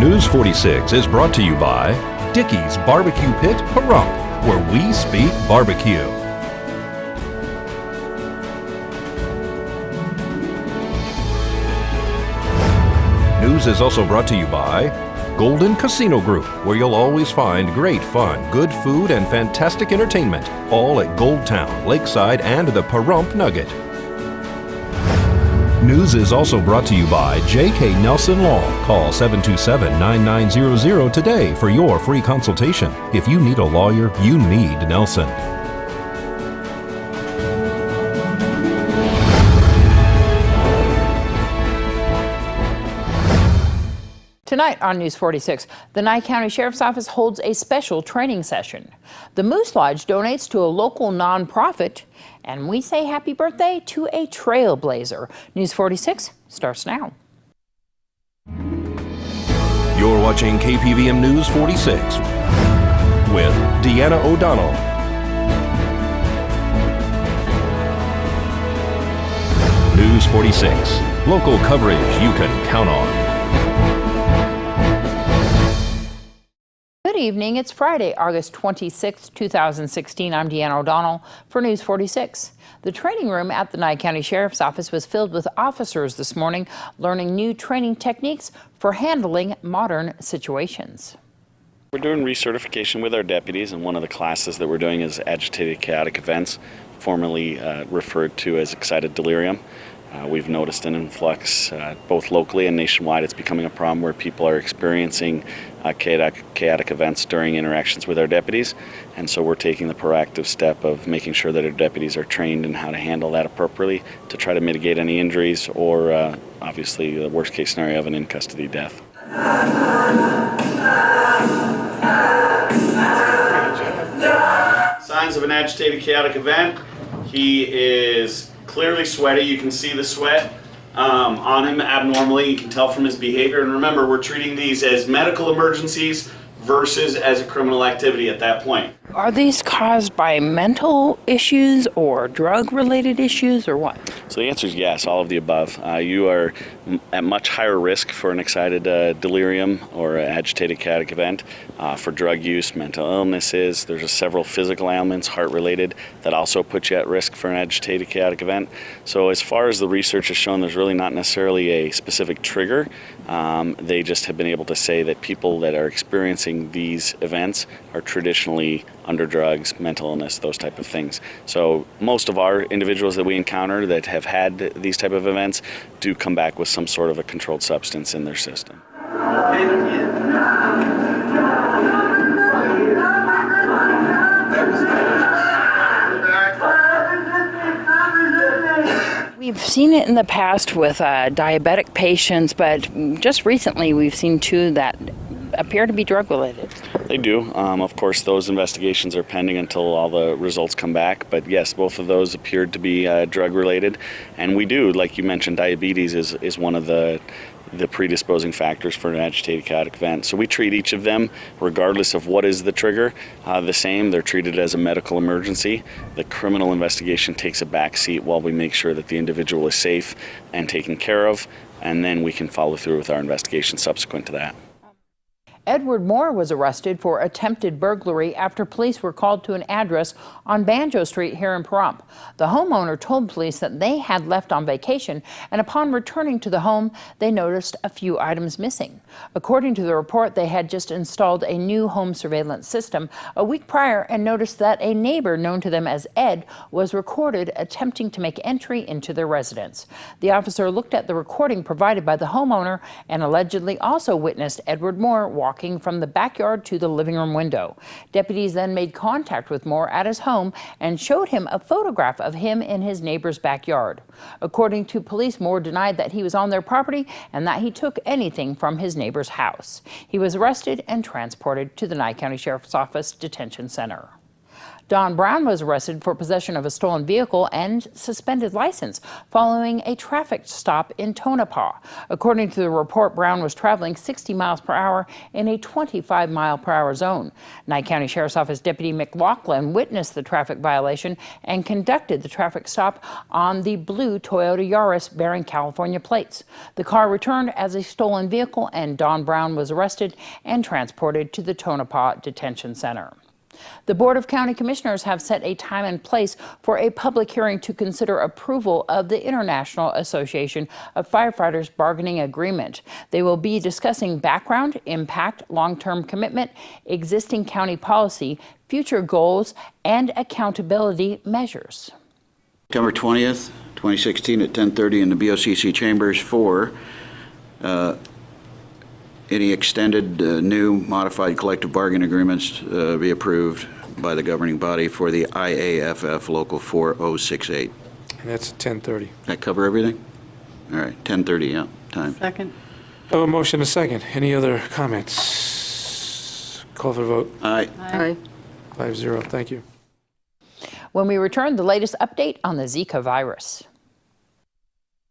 News 46 is brought to you by Dickey's Barbecue Pit, Pahrump, where we speak barbecue. News is also brought to you by Golden Casino Group, where you'll always find great fun, good food, and fantastic entertainment, all at Gold Town, Lakeside, and the Pahrump Nugget. News is also brought to you by J.K. Nelson Law. Call 727-9900 today for your free consultation. If you need a lawyer, you need Nelson. Tonight on News 46, the Nye County Sheriff's Office holds a special training session. The Moose Lodge donates to a local nonprofit, and we say happy birthday to a trailblazer. News 46 starts now. You're watching KPVM News 46 with Deanna O'Donnell. News 46, local coverage you can count on. Good evening. It's Friday, August 26, 2016. I'm Deanna O'Donnell for News 46. The training room at the Nye County Sheriff's Office was filled with officers this morning learning new training techniques for handling modern situations. We're doing recertification with our deputies, and one of the classes that we're doing is agitated chaotic events, formerly referred to as excited delirium. We've noticed an influx both locally and nationwide. It's becoming a problem where people are experiencing chaotic events during interactions with our deputies, and so we're taking the proactive step of making sure that our deputies are trained in how to handle that appropriately to try to mitigate any injuries or obviously the worst case scenario of an in-custody death. Signs of an agitated chaotic event. He is clearly sweaty. You can see the sweat on him abnormally. You can tell from his behavior. And remember, we're treating these as medical emergencies versus as a criminal activity at that point. Are these caused by mental issues or drug-related issues or what? So the answer is yes, all of the above. You are at much higher risk for an excited delirium or agitated chaotic event for drug use, mental illnesses. There's several physical ailments, heart-related, that also put you at risk for an agitated chaotic event. So as far as the research has shown, there's really not necessarily a specific trigger. They just have been able to say that people that are experiencing these events are traditionally under drugs, mental illness, those type of things. So most of our individuals that we encounter that have had these type of events do come back with some sort of a controlled substance in their system. We've seen it in the past with diabetic patients, but just recently we've seen two that appear to be drug-related. They do. Of course, those investigations are pending until all the results come back. But yes, both of those appeared to be drug-related. And we do, like you mentioned, diabetes is one of the predisposing factors for an agitated chaotic event. So we treat each of them, regardless of what is the trigger, the same. They're treated as a medical emergency. The criminal investigation takes a back seat while we make sure that the individual is safe and taken care of, and then we can follow through with our investigation subsequent to that. Edward Moore was arrested for attempted burglary after police were called to an address on Banjo Street here in Pahrump. The homeowner told police that they had left on vacation, and upon returning to the home, they noticed a few items missing. According to the report, they had just installed a new home surveillance system a week prior and noticed that a neighbor known to them as Ed was recorded attempting to make entry into their residence. The officer looked at the recording provided by the homeowner and allegedly also witnessed Edward Moore walking from the backyard to the living room window. Deputies then made contact with Moore at his home and showed him a photograph of him in his neighbor's backyard. According to police, Moore denied that he was on their property and that he took anything from his neighbor's house. He was arrested and transported to the Nye County Sheriff's Office Detention Center. Don Brown was arrested for possession of a stolen vehicle and suspended license following a traffic stop in Tonopah. According to the report, Brown was traveling 60 miles per hour in a 25-mile-per-hour zone. Nye County Sheriff's Office Deputy McLaughlin witnessed the traffic violation and conducted the traffic stop on the blue Toyota Yaris bearing California plates. The car returned as a stolen vehicle, and Don Brown was arrested and transported to the Tonopah Detention Center. The Board of County Commissioners have set a time and place for a public hearing to consider approval of the International Association of Firefighters Bargaining Agreement. They will be discussing background, impact, long-term commitment, existing county policy, future goals, and accountability measures. September 20th, 2016 at 10:30 in the BOCC chambers for any extended, new, modified collective bargaining agreements be approved by the governing body for the IAFF Local 4068. And that's at 10:30. That cover everything? All right, 10:30, yeah, time. Second. I have a motion and a second. Any other comments? Call for the vote. Aye. Aye. 5-0. Thank you. When we return, the latest update on the Zika virus.